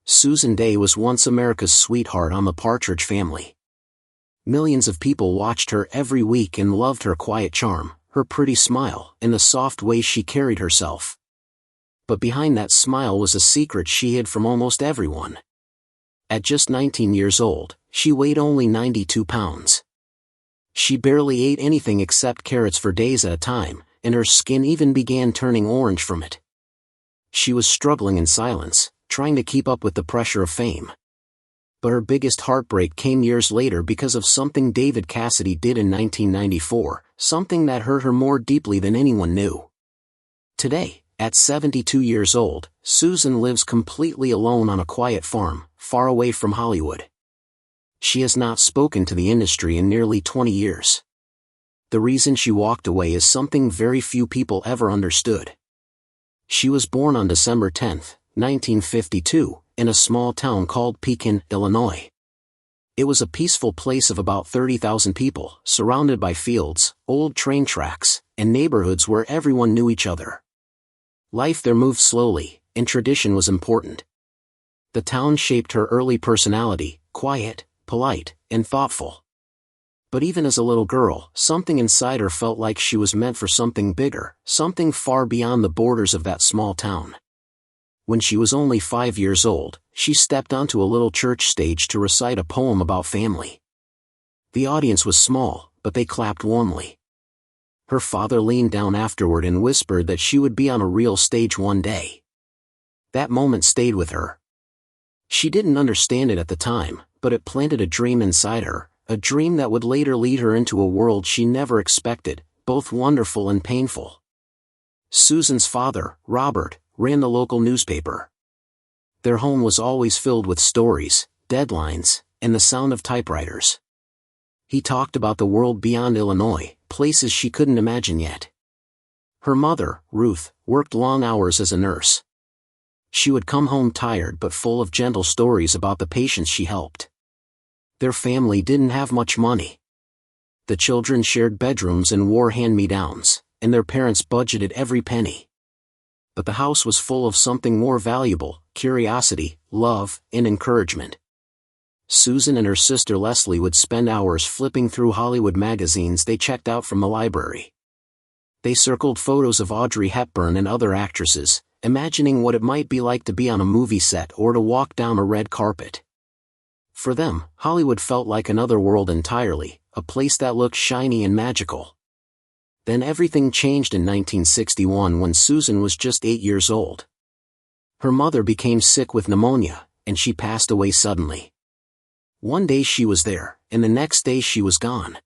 Susan Dey was once America's sweetheart on the Partridge Family. Millions of people watched her every week and loved her quiet charm, her pretty smile, and the soft way she carried herself. But behind that smile was a secret she hid from almost everyone. At just 19 years old, she weighed only 92 pounds. She barely ate anything except carrots for days at a time, and her skin even began turning orange from it. She was struggling in silence, trying to keep up with the pressure of fame. But her biggest heartbreak came years later because of something David Cassidy did in 1994, something that hurt her more deeply than anyone knew. Today, at 72 years old, Susan lives completely alone on a quiet farm, far away from Hollywood. She has not spoken to the industry in nearly 20 years. The reason she walked away is something very few people ever understood. She was born on December 10, 1952, in a small town called Pekin, Illinois. It was a peaceful place of about 30,000 people, surrounded by fields, old train tracks, and neighborhoods where everyone knew each other. Life there moved slowly, and tradition was important. The town shaped her early personality, quiet, polite, and thoughtful. But even as a little girl, something inside her felt like she was meant for something bigger, something far beyond the borders of that small town. When she was only 5 years old, she stepped onto a little church stage to recite a poem about family. The audience was small, but they clapped warmly. Her father leaned down afterward and whispered that she would be on a real stage one day. That moment stayed with her. She didn't understand it at the time, but it planted a dream inside her, a dream that would later lead her into a world she never expected, both wonderful and painful. Susan's father, Robert, ran the local newspaper. Their home was always filled with stories, deadlines, and the sound of typewriters. He talked about the world beyond Illinois, places she couldn't imagine yet. Her mother, Ruth, worked long hours as a nurse. She would come home tired but full of gentle stories about the patients she helped. Their family didn't have much money. The children shared bedrooms and wore hand-me-downs, and their parents budgeted every penny. But the house was full of something more valuable: curiosity, love, and encouragement. Susan and her sister Leslie would spend hours flipping through Hollywood magazines they checked out from the library. They circled photos of Audrey Hepburn and other actresses, imagining what it might be like to be on a movie set or to walk down a red carpet. For them, Hollywood felt like another world entirely, a place that looked shiny and magical. Then everything changed in 1961 when Susan was just 8 years old. Her mother became sick with pneumonia, and she passed away suddenly. One day she was there, and the next day she was gone.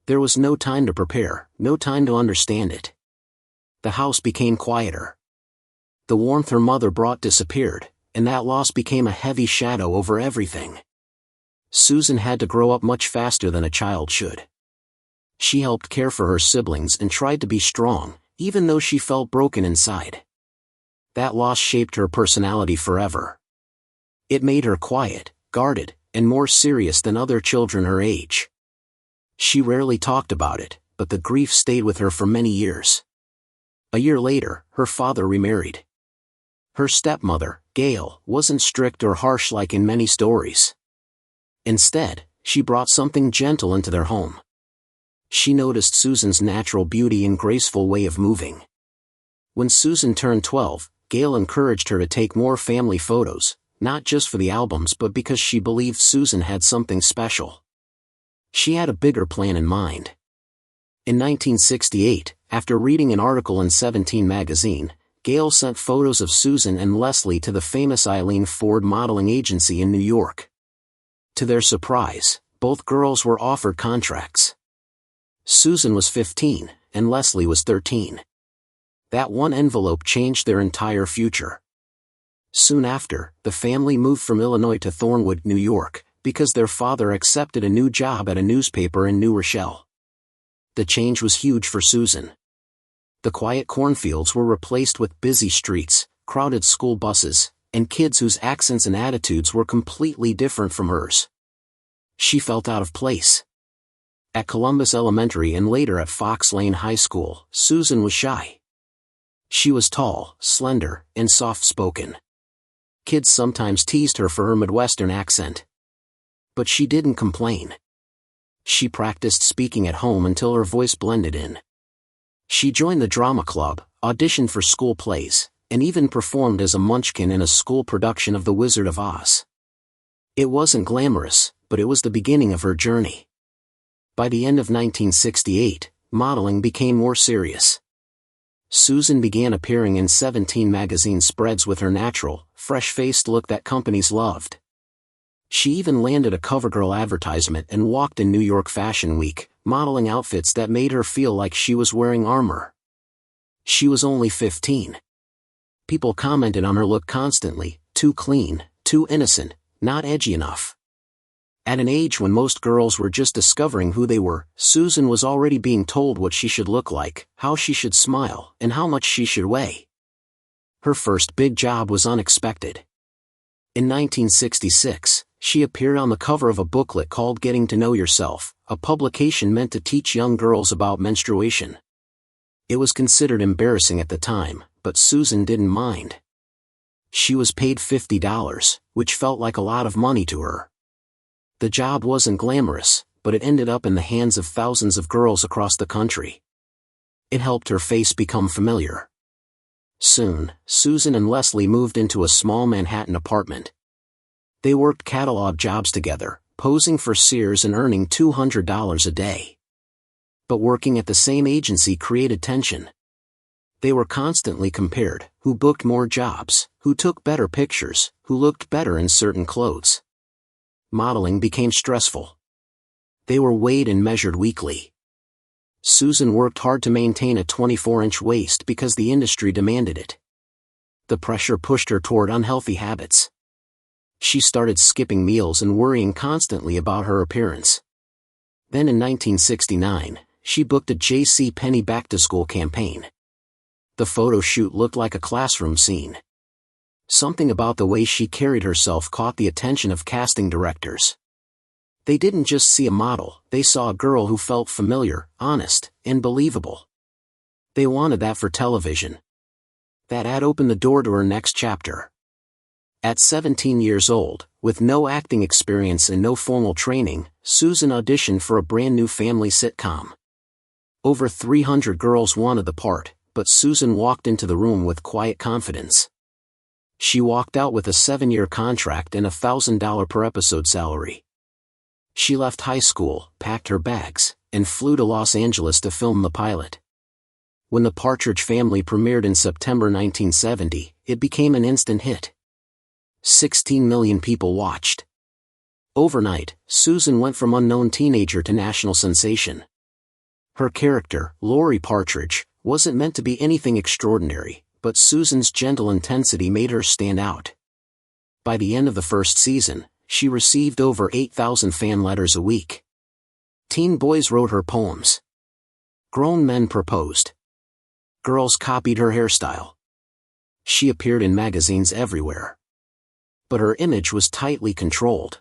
There was no time to prepare, no time to understand it. The house became quieter. The warmth her mother brought disappeared, and that loss became a heavy shadow over everything. Susan had to grow up much faster than a child should. She helped care for her siblings and tried to be strong, even though she felt broken inside. That loss shaped her personality forever. It made her quiet, guarded, and more serious than other children her age. She rarely talked about it, but the grief stayed with her for many years. A year later, her father remarried. Her stepmother, Gail, wasn't strict or harsh like in many stories. Instead, she brought something gentle into their home. She noticed Susan's natural beauty and graceful way of moving. When Susan turned 12, Gail encouraged her to take more family photos, not just for the albums but because she believed Susan had something special. She had a bigger plan in mind. In 1968, after reading an article in 17 magazine, Gail sent photos of Susan and Leslie to the famous Eileen Ford modeling agency in New York. To their surprise, both girls were offered contracts. Susan was 15, and Leslie was 13. That one envelope changed their entire future. Soon after, the family moved from Illinois to Thornwood, New York, because their father accepted a new job at a newspaper in New Rochelle. The change was huge for Susan. The quiet cornfields were replaced with busy streets, crowded school buses, and kids whose accents and attitudes were completely different from hers. She felt out of place. At Columbus Elementary and later at Fox Lane High School, Susan was shy. She was tall, slender, and soft-spoken. Kids sometimes teased her for her Midwestern accent. But she didn't complain. She practiced speaking at home until her voice blended in. She joined the drama club, auditioned for school plays, and even performed as a munchkin in a school production of The Wizard of Oz. It wasn't glamorous, but it was the beginning of her journey. By the end of 1968, modeling became more serious. Susan began appearing in 17 magazine spreads with her natural, fresh-faced look that companies loved. She even landed a CoverGirl advertisement and walked in New York Fashion Week, modeling outfits that made her feel like she was wearing armor. She was only 15. People commented on her look constantly: too clean, too innocent, not edgy enough. At an age when most girls were just discovering who they were, Susan was already being told what she should look like, how she should smile, and how much she should weigh. Her first big job was unexpected. In 1966, she appeared on the cover of a booklet called Getting to Know Yourself, a publication meant to teach young girls about menstruation. It was considered embarrassing at the time, but Susan didn't mind. She was paid $50, which felt like a lot of money to her. The job wasn't glamorous, but it ended up in the hands of thousands of girls across the country. It helped her face become familiar. Soon, Susan and Leslie moved into a small Manhattan apartment. They worked catalog jobs together, posing for Sears and earning $200 a day. But working at the same agency created tension. They were constantly compared: who booked more jobs, who took better pictures, who looked better in certain clothes. Modeling became stressful. They were weighed and measured weekly. Susan worked hard to maintain a 24-inch waist because the industry demanded it. The pressure pushed her toward unhealthy habits. She started skipping meals and worrying constantly about her appearance. Then in 1969, she booked a J.C. Penney back-to-school campaign. The photo shoot looked like a classroom scene. Something about the way she carried herself caught the attention of casting directors. They didn't just see a model, they saw a girl who felt familiar, honest, and believable. They wanted that for television. That ad opened the door to her next chapter. At 17 years old, with no acting experience and no formal training, Susan auditioned for a brand new family sitcom. Over 300 girls wanted the part, but Susan walked into the room with quiet confidence. She walked out with a 7-year contract and a $1,000 per episode salary. She left high school, packed her bags, and flew to Los Angeles to film the pilot. When the Partridge Family premiered in September 1970, it became an instant hit. 16 million people watched. Overnight, Susan went from unknown teenager to national sensation. Her character, Laurie Partridge, wasn't meant to be anything extraordinary, but Susan's gentle intensity made her stand out. By the end of the first season, she received over 8,000 fan letters a week. Teen boys wrote her poems. Grown men proposed. Girls copied her hairstyle. She appeared in magazines everywhere. But her image was tightly controlled.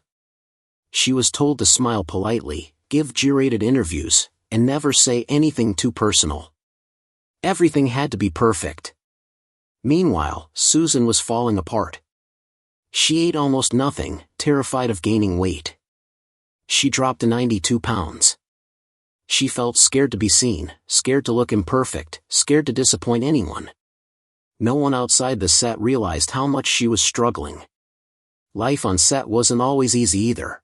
She was told to smile politely, give G-rated interviews, and never say anything too personal. Everything had to be perfect. Meanwhile, Susan was falling apart. She ate almost nothing, terrified of gaining weight. She dropped to 92 pounds. She felt scared to be seen, scared to look imperfect, scared to disappoint anyone. No one outside the set realized how much she was struggling. Life on set wasn't always easy either.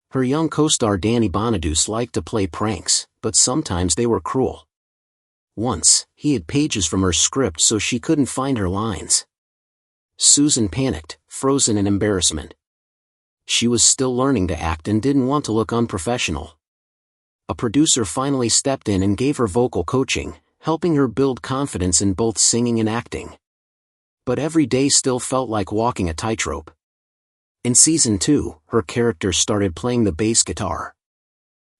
Her young co-star Danny Bonaduce liked to play pranks, but sometimes they were cruel. Once, he hid pages from her script so she couldn't find her lines. Susan panicked, frozen in embarrassment. She was still learning to act and didn't want to look unprofessional. A producer finally stepped in and gave her vocal coaching, helping her build confidence in both singing and acting. But every day still felt like walking a tightrope. In season 2, her character started playing the bass guitar.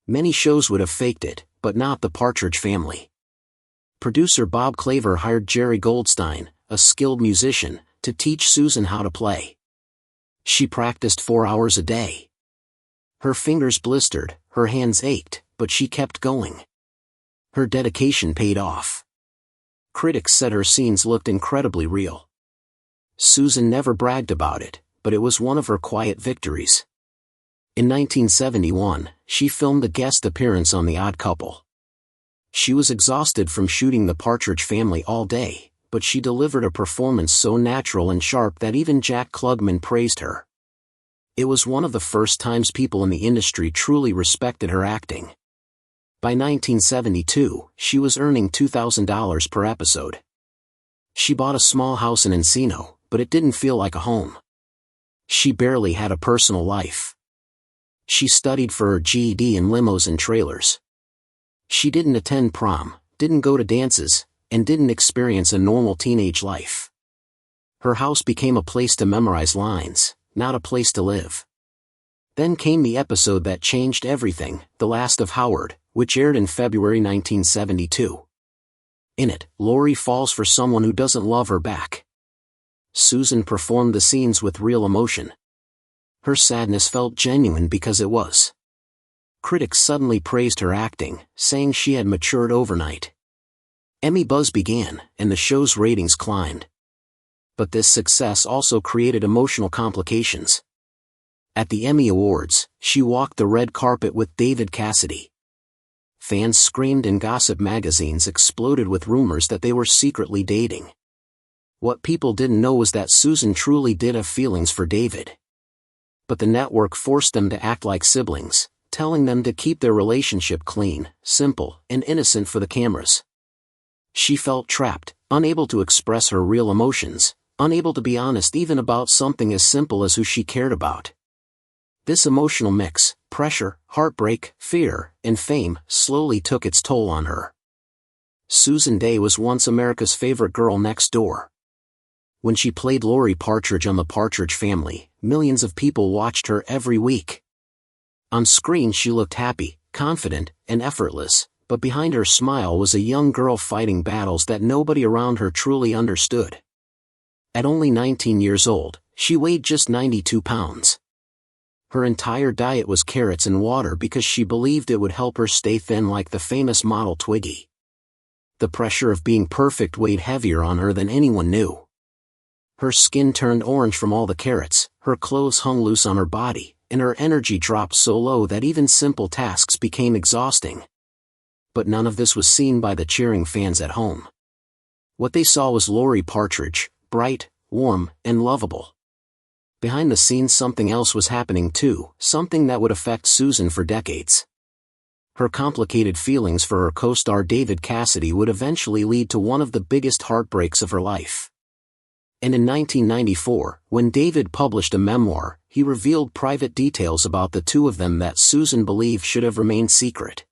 Many shows would have faked it, but not the Partridge Family. Producer Bob Claver hired Jerry Goldstein, a skilled musician, to teach Susan how to play. She practiced 4 hours a day. Her fingers blistered, her hands ached, but she kept going. Her dedication paid off. Critics said her scenes looked incredibly real. Susan never bragged about it, but it was one of her quiet victories. In 1971, she filmed a guest appearance on The Odd Couple. She was exhausted from shooting the Partridge Family all day, but she delivered a performance so natural and sharp that even Jack Klugman praised her. It was one of the first times people in the industry truly respected her acting. By 1972, she was earning $2,000 per episode. She bought a small house in Encino, but it didn't feel like a home. She barely had a personal life. She studied for her GED in limos and trailers. She didn't attend prom, didn't go to dances, and didn't experience a normal teenage life. Her house became a place to memorize lines, not a place to live. Then came the episode that changed everything, The Last of Howard, which aired in February 1972. In it, Laurie falls for someone who doesn't love her back. Susan performed the scenes with real emotion. Her sadness felt genuine because it was. Critics suddenly praised her acting, saying she had matured overnight. Emmy buzz began, and the show's ratings climbed. But this success also created emotional complications. At the Emmy Awards, she walked the red carpet with David Cassidy. Fans screamed and gossip magazines exploded with rumors that they were secretly dating. What people didn't know was that Susan truly did have feelings for David. But the network forced them to act like siblings, telling them to keep their relationship clean, simple, and innocent for the cameras. She felt trapped, unable to express her real emotions, unable to be honest even about something as simple as who she cared about. This emotional mix, pressure, heartbreak, fear, and fame, slowly took its toll on her. Susan Dey was once America's favorite girl next door. When she played Laurie Partridge on the Partridge Family, millions of people watched her every week. On screen she looked happy, confident, and effortless, but behind her smile was a young girl fighting battles that nobody around her truly understood. At only 19 years old, she weighed just 92 pounds. Her entire diet was carrots and water because she believed it would help her stay thin like the famous model Twiggy. The pressure of being perfect weighed heavier on her than anyone knew. Her skin turned orange from all the carrots, her clothes hung loose on her body, and her energy dropped so low that even simple tasks became exhausting. But none of this was seen by the cheering fans at home. What they saw was Laurie Partridge, bright, warm, and lovable. Behind the scenes something else was happening too, something that would affect Susan for decades. Her complicated feelings for her co-star David Cassidy would eventually lead to one of the biggest heartbreaks of her life. And in 1994, when David published a memoir, he revealed private details about the two of them that Susan believed should have remained secret.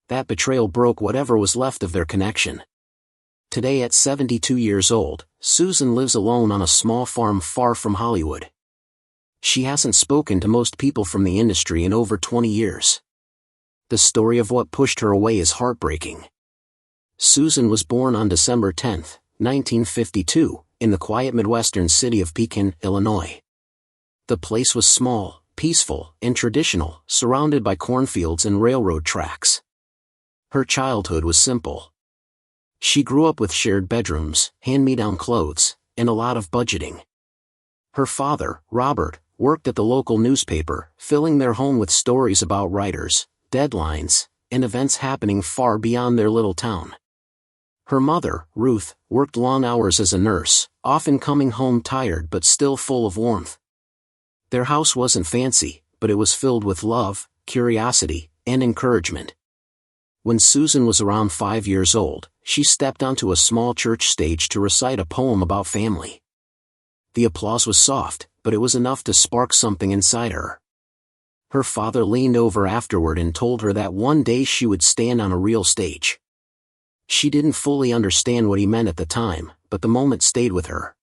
That betrayal broke whatever was left of their connection. Today at 72 years old, Susan lives alone on a small farm far from Hollywood. She hasn't spoken to most people from the industry in over 20 years. The story of what pushed her away is heartbreaking. Susan was born on December 10, 1952, in the quiet Midwestern city of Pekin, Illinois. The place was small, peaceful, and traditional, surrounded by cornfields and railroad tracks. Her childhood was simple. She grew up with shared bedrooms, hand-me-down clothes, and a lot of budgeting. Her father, Robert, worked at the local newspaper, filling their home with stories about writers, deadlines, and events happening far beyond their little town. Her mother, Ruth, worked long hours as a nurse, often coming home tired but still full of warmth. Their house wasn't fancy, but it was filled with love, curiosity, and encouragement. When Susan was around 5 years old, she stepped onto a small church stage to recite a poem about family. The applause was soft, but it was enough to spark something inside her. Her father leaned over afterward and told her that one day she would stand on a real stage. She didn't fully understand what he meant at the time, but the moment stayed with her.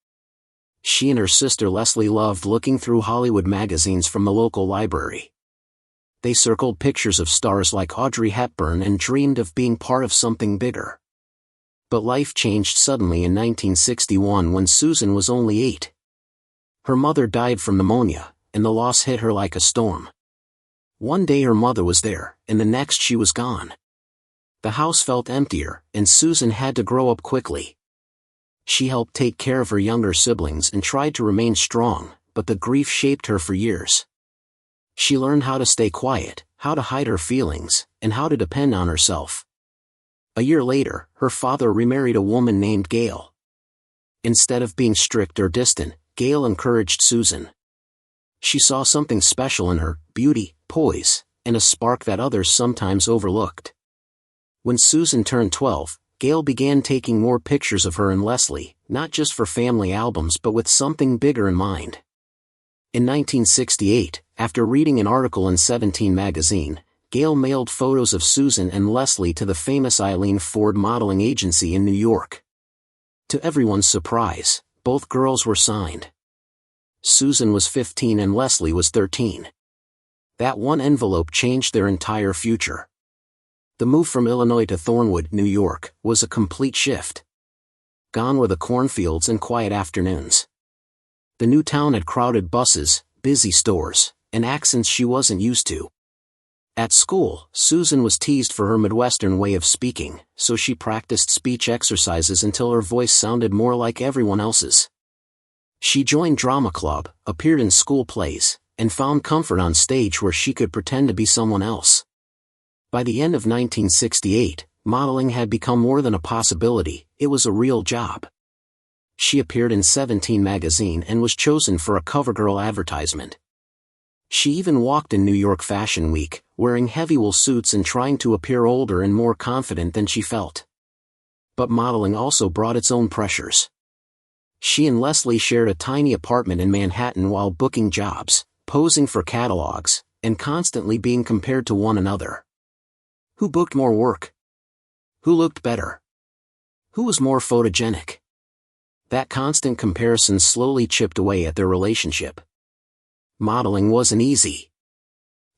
She and her sister Leslie loved looking through Hollywood magazines from the local library. They circled pictures of stars like Audrey Hepburn and dreamed of being part of something bigger. But life changed suddenly in 1961 when Susan was only 8. Her mother died from pneumonia, and the loss hit her like a storm. One day her mother was there, and the next she was gone. The house felt emptier, and Susan had to grow up quickly. She helped take care of her younger siblings and tried to remain strong, but the grief shaped her for years. She learned how to stay quiet, how to hide her feelings, and how to depend on herself. A year later, her father remarried a woman named Gail. Instead of being strict or distant, Gail encouraged Susan. She saw something special in her: beauty, poise, and a spark that others sometimes overlooked. When Susan turned 12, Gail began taking more pictures of her and Leslie, not just for family albums but with something bigger in mind. In 1968, after reading an article in 17 magazine, Gail mailed photos of Susan and Leslie to the famous Eileen Ford modeling agency in New York. To everyone's surprise, both girls were signed. Susan was 15 and Leslie was 13. That one envelope changed their entire future. The move from Illinois to Thornwood, New York, was a complete shift. Gone were the cornfields and quiet afternoons. The new town had crowded buses, busy stores, and accents she wasn't used to. At school, Susan was teased for her Midwestern way of speaking, so she practiced speech exercises until her voice sounded more like everyone else's. She joined drama club, appeared in school plays, and found comfort on stage where she could pretend to be someone else. By the end of 1968, modeling had become more than a possibility, it was a real job. She appeared in 17 magazine and was chosen for a CoverGirl advertisement. She even walked in New York Fashion Week, wearing heavy wool suits and trying to appear older and more confident than she felt. But modeling also brought its own pressures. She and Leslie shared a tiny apartment in Manhattan while booking jobs, posing for catalogs, and constantly being compared to one another. Who booked more work? Who looked better? Who was more photogenic? That constant comparison slowly chipped away at their relationship. Modeling wasn't easy.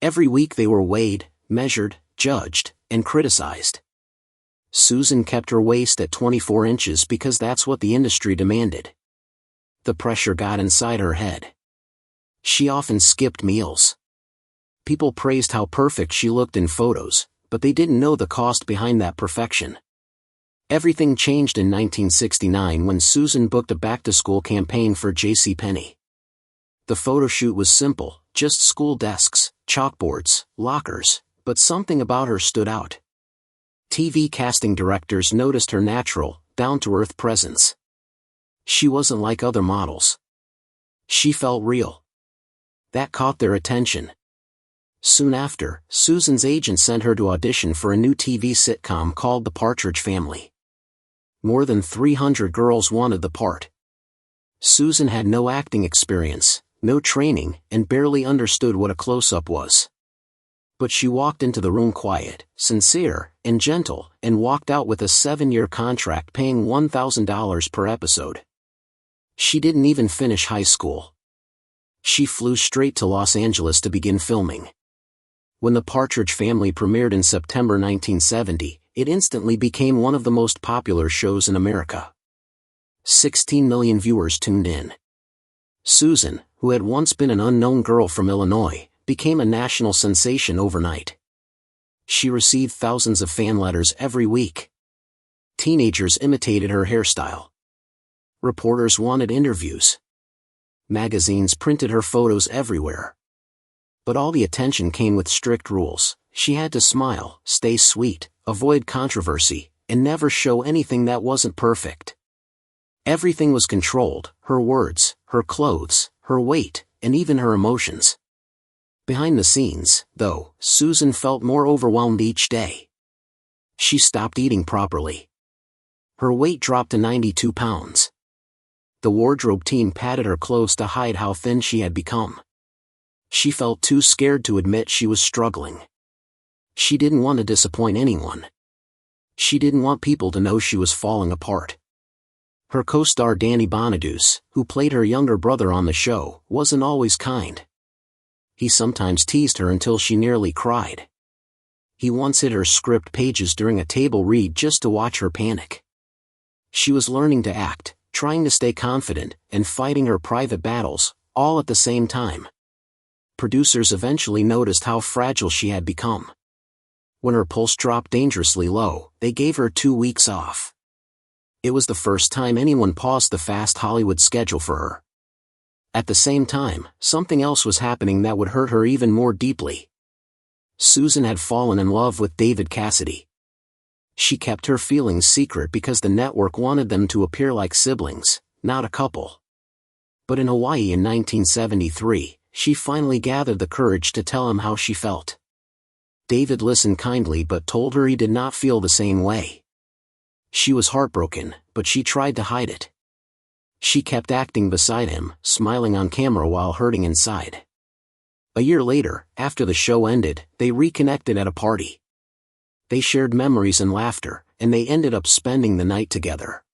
Every week they were weighed, measured, judged, and criticized. Susan kept her waist at 24 inches because that's what the industry demanded. The pressure got inside her head. She often skipped meals. People praised how perfect she looked in photos, but they didn't know the cost behind that perfection. Everything changed in 1969 when Susan booked a back-to-school campaign for JCPenney. The photo shoot was simple, just school desks, chalkboards, lockers, but something about her stood out. TV casting directors noticed her natural, down-to-earth presence. She wasn't like other models. She felt real. That caught their attention. Soon after, Susan's agent sent her to audition for a new TV sitcom called The Partridge Family. More than 300 girls wanted the part. Susan had no acting experience, no training, and barely understood what a close-up was. But she walked into the room quiet, sincere, and gentle, and walked out with a 7-year contract paying $1,000 per episode. She didn't even finish high school. She flew straight to Los Angeles to begin filming. When The Partridge Family premiered in September 1970, it instantly became one of the most popular shows in America. 16 million viewers tuned in. Susan, who had once been an unknown girl from Illinois, became a national sensation overnight. She received thousands of fan letters every week. Teenagers imitated her hairstyle. Reporters wanted interviews. Magazines printed her photos everywhere. But all the attention came with strict rules. She had to smile, stay sweet, avoid controversy, and never show anything that wasn't perfect. Everything was controlled: her words, her clothes, her weight, and even her emotions. Behind the scenes, though, Susan felt more overwhelmed each day. She stopped eating properly. Her weight dropped to 92 pounds. The wardrobe team patted her clothes to hide how thin she had become. She felt too scared to admit she was struggling. She didn't want to disappoint anyone. She didn't want people to know she was falling apart. Her co-star Danny Bonaduce, who played her younger brother on the show, wasn't always kind. He sometimes teased her until she nearly cried. He once hid her script pages during a table read just to watch her panic. She was learning to act, trying to stay confident, and fighting her private battles, all at the same time. Producers eventually noticed how fragile she had become. When her pulse dropped dangerously low, they gave her 2 weeks off. It was the first time anyone paused the fast Hollywood schedule for her. At the same time, something else was happening that would hurt her even more deeply. Susan had fallen in love with David Cassidy. She kept her feelings secret because the network wanted them to appear like siblings, not a couple. But in Hawaii in 1973, she finally gathered the courage to tell him how she felt. David listened kindly but told her he did not feel the same way. She was heartbroken, but she tried to hide it. She kept acting beside him, smiling on camera while hurting inside. A year later, after the show ended, they reconnected at a party. They shared memories and laughter, and they ended up spending the night together.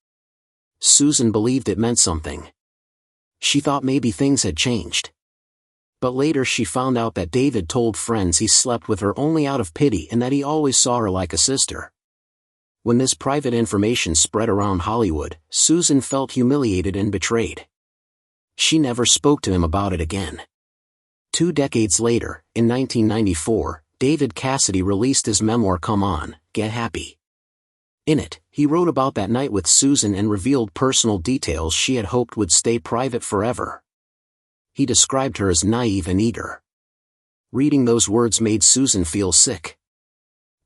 Susan believed it meant something. She thought maybe things had changed. But later she found out that David told friends he slept with her only out of pity and that he always saw her like a sister. When this private information spread around Hollywood, Susan felt humiliated and betrayed. She never spoke to him about it again. 2 decades later, in 1994, David Cassidy released his memoir Come On, Get Happy. In it, he wrote about that night with Susan and revealed personal details she had hoped would stay private forever. He described her as naive and eager. Reading those words made Susan feel sick.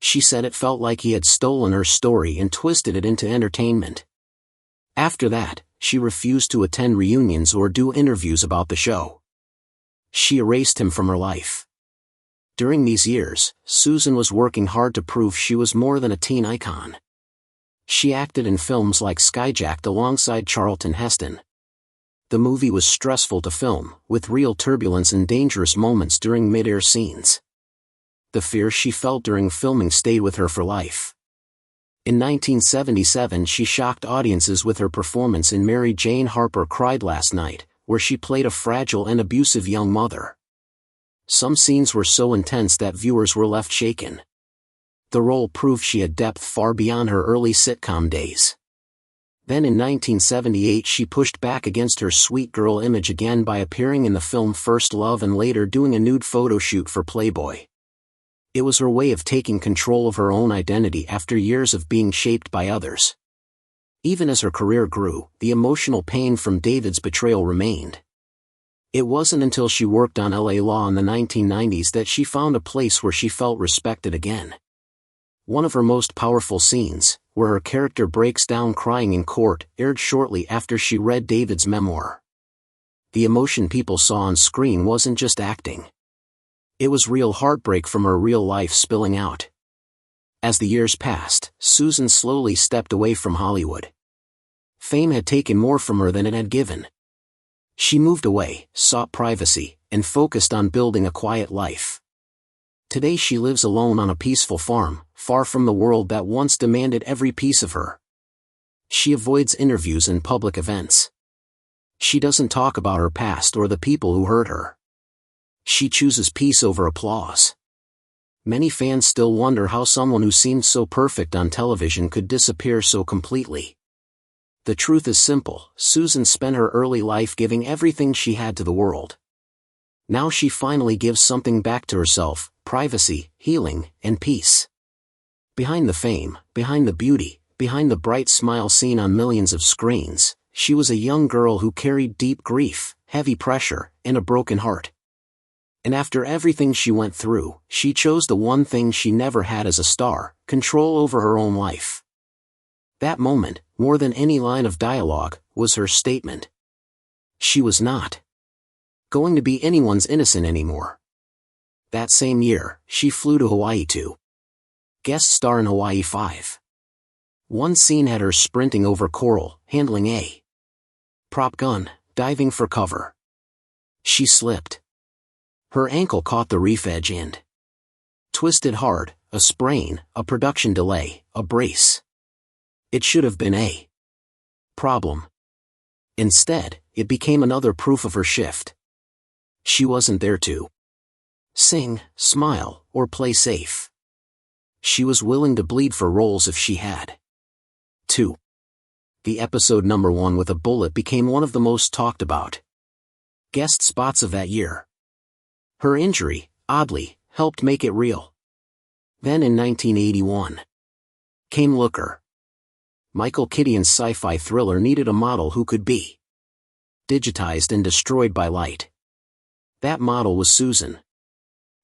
She said it felt like he had stolen her story and twisted it into entertainment. After that, she refused to attend reunions or do interviews about the show. She erased him from her life. During these years, Susan was working hard to prove she was more than a teen icon. She acted in films like Skyjacked alongside Charlton Heston. The movie was stressful to film, with real turbulence and dangerous moments during mid-air scenes. The fear she felt during filming stayed with her for life. In 1977 she shocked audiences with her performance in Mary Jane Harper Cried Last Night, where she played a fragile and abusive young mother. Some scenes were so intense that viewers were left shaken. The role proved she had depth far beyond her early sitcom days. Then in 1978 she pushed back against her sweet girl image again by appearing in the film First Love and later doing a nude photo shoot for Playboy. It was her way of taking control of her own identity after years of being shaped by others. Even as her career grew, the emotional pain from David's betrayal remained. It wasn't until she worked on LA Law in the 1990s that she found a place where she felt respected again. One of her most powerful scenes, where her character breaks down crying in court, aired shortly after she read David's memoir. The emotion people saw on screen wasn't just acting. It was real heartbreak from her real life spilling out. As the years passed, Susan slowly stepped away from Hollywood. Fame had taken more from her than it had given. She moved away, sought privacy, and focused on building a quiet life. Today she lives alone on a peaceful farm, far from the world that once demanded every piece of her. She avoids interviews and public events. She doesn't talk about her past or the people who hurt her. She chooses peace over applause. Many fans still wonder how someone who seemed so perfect on television could disappear so completely. The truth is simple: Susan spent her early life giving everything she had to the world. Now she finally gives something back to herself: privacy, healing, and peace. Behind the fame, behind the beauty, behind the bright smile seen on millions of screens, she was a young girl who carried deep grief, heavy pressure, and a broken heart. And after everything she went through, she chose the one thing she never had as a star: control over her own life. That moment, more than any line of dialogue, was her statement. She was not going to be anyone's innocent anymore. That same year, she flew to Hawaii to guest star in Hawaii 5. One scene had her sprinting over coral, handling a prop gun, diving for cover. She slipped. Her ankle caught the reef edge and twisted hard, a sprain, a production delay, a brace. It should have been a problem. Instead, it became another proof of her shift. She wasn't there to sing, smile, or play safe. She was willing to bleed for roles if she had to. The episode number 1 with a bullet became one of the most talked about guest spots of that year. Her injury, oddly, helped make it real. Then in 1981 came Looker. Michael Kittian's sci-fi thriller needed a model who could be digitized and destroyed by light. That model was Susan.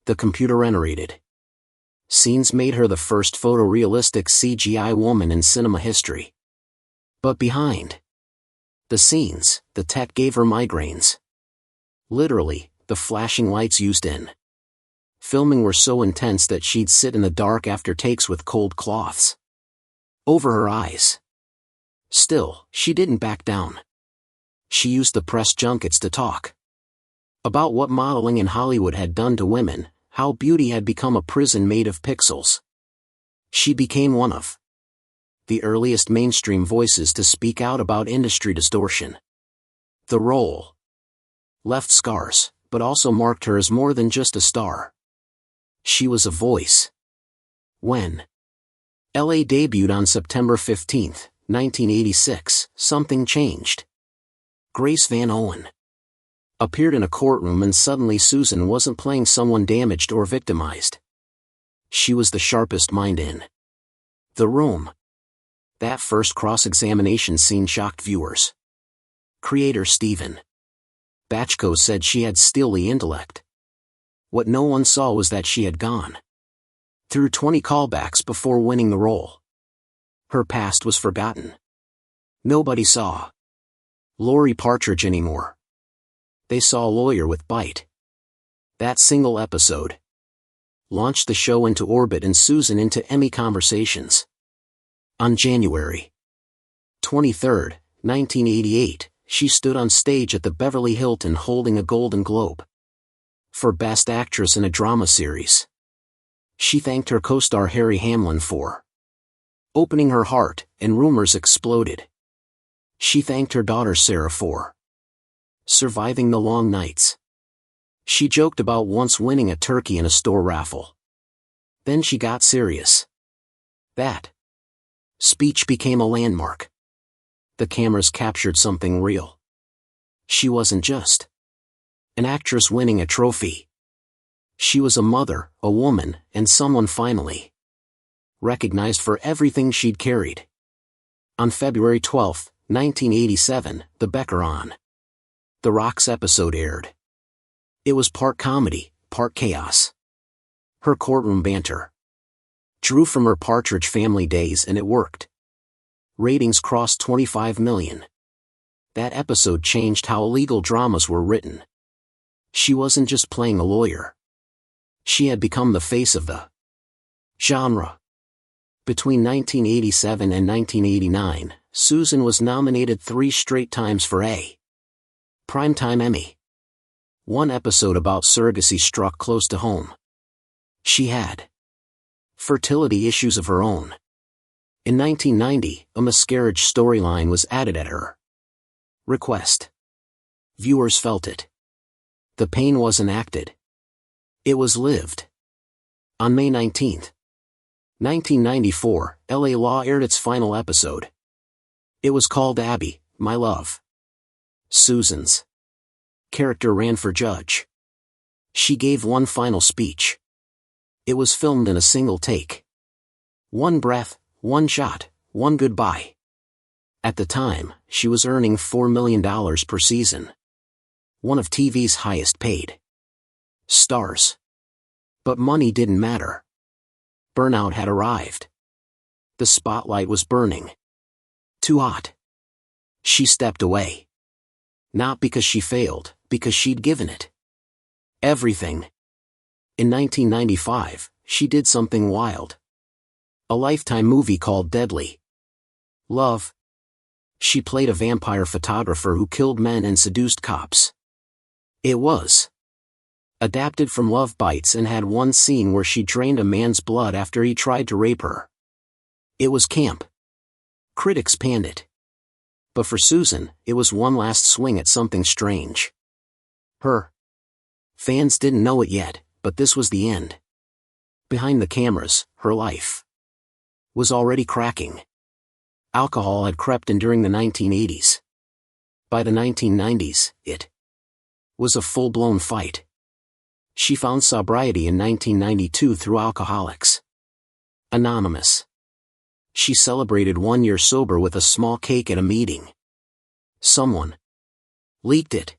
The computer-generated scenes made her the first photorealistic CGI woman in cinema history. But behind the scenes, the tech gave her migraines. Literally, the flashing lights used in filming were so intense that she'd sit in the dark after takes with cold cloths over her eyes. Still, she didn't back down. She used the press junkets to talk about what modeling in Hollywood had done to women, how beauty had become a prison made of pixels. She became one of the earliest mainstream voices to speak out about industry distortion. The role left scars, but also marked her as more than just a star. She was a voice. When LA debuted on September 15, 1986, something changed. Grace Van Owen appeared in a courtroom and suddenly Susan wasn't playing someone damaged or victimized. She was the sharpest mind in the room. That first cross-examination scene shocked viewers. Creator Stephen Bachko said she had steely intellect. What no one saw was that she had gone through 20 callbacks before winning the role. Her past was forgotten. Nobody saw Laurie Partridge anymore. They saw a lawyer with bite. That single episode launched the show into orbit and Susan into Emmy conversations. On January 23, 1988, she stood on stage at the Beverly Hilton holding a Golden Globe for Best Actress in a Drama Series. She thanked her co-star Harry Hamlin for opening her heart, and rumors exploded. She thanked her daughter Sarah for surviving the long nights. She joked about once winning a turkey in a store raffle. Then she got serious. That speech became a landmark. The cameras captured something real. She wasn't just an actress winning a trophy. She was a mother, a woman, and someone finally recognized for everything she'd carried. On February 12, 1987, the Becker on The Rocks episode aired. It was part comedy, part chaos. Her courtroom banter drew from her Partridge Family days and it worked. Ratings crossed 25 million. That episode changed how legal dramas were written. She wasn't just playing a lawyer. She had become the face of the genre. Between 1987 and 1989, Susan was nominated 3 straight times for a Primetime Emmy. One episode about surrogacy struck close to home. She had fertility issues of her own. In 1990, a miscarriage storyline was added at her request. Viewers felt it. The pain wasn't acted. It was lived. On May 19, 1994, LA Law aired its final episode. It was called Abby, My Love. Susan's character ran for judge. She gave one final speech. It was filmed in a single take. One breath, one shot, one goodbye. At the time, she was earning $4 million per season. One of TV's highest paid stars. But money didn't matter. Burnout had arrived. The spotlight was burning. Too hot. She stepped away. Not because she failed, because she'd given it everything. In 1995, she did something wild. A Lifetime movie called Deadly Love. She played a vampire photographer who killed men and seduced cops. It was adapted from Love Bites and had one scene where she drained a man's blood after he tried to rape her. It was camp. Critics panned it. But for Susan, it was one last swing at something strange. Her fans didn't know it yet, but this was the end. Behind the cameras, her life was already cracking. Alcohol had crept in during the 1980s. By the 1990s, it was a full-blown fight. She found sobriety in 1992 through Alcoholics Anonymous. She celebrated 1 year sober with a small cake at a meeting. Someone leaked it.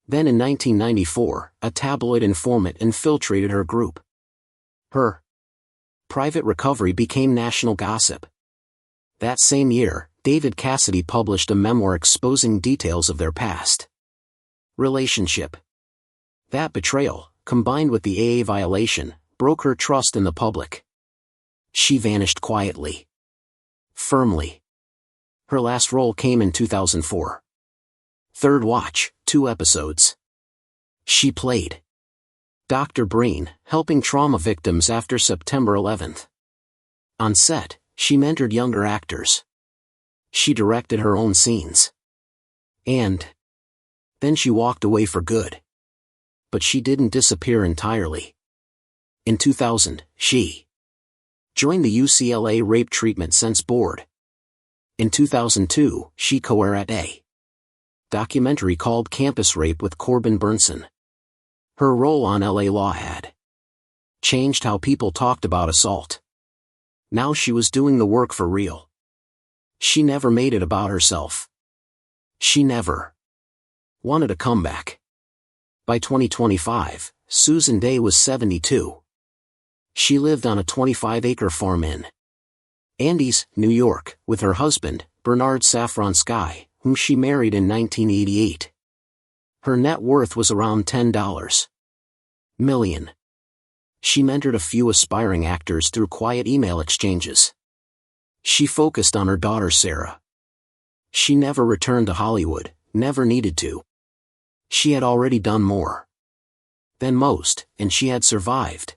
Then in 1994, a tabloid informant infiltrated her group. Her private recovery became national gossip. That same year, David Cassidy published a memoir exposing details of their past relationship. That betrayal, combined with the AA violation, broke her trust in the public. She vanished quietly. Firmly. Her last role came in 2004. Third Watch, 2 episodes. She played Dr. Breen, helping trauma victims after September 11th. On set, she mentored younger actors. She directed her own scenes. And then she walked away for good. But she didn't disappear entirely. In 2000, she joined the UCLA Rape Treatment Center Board. In 2002, she co-wrote a documentary called Campus Rape with Corbin Burnson. Her role on LA Law had changed how people talked about assault. Now she was doing the work for real. She never made it about herself. She never wanted a comeback. By 2025, Susan Dey was 72. She lived on a 25-acre farm in Andes, New York, with her husband, Bernard Saffron Sky, whom she married in 1988. Her net worth was around $10 million. She mentored a few aspiring actors through quiet email exchanges. She focused on her daughter Sarah. She never returned to Hollywood, never needed to. She had already done more than most, and she had survived.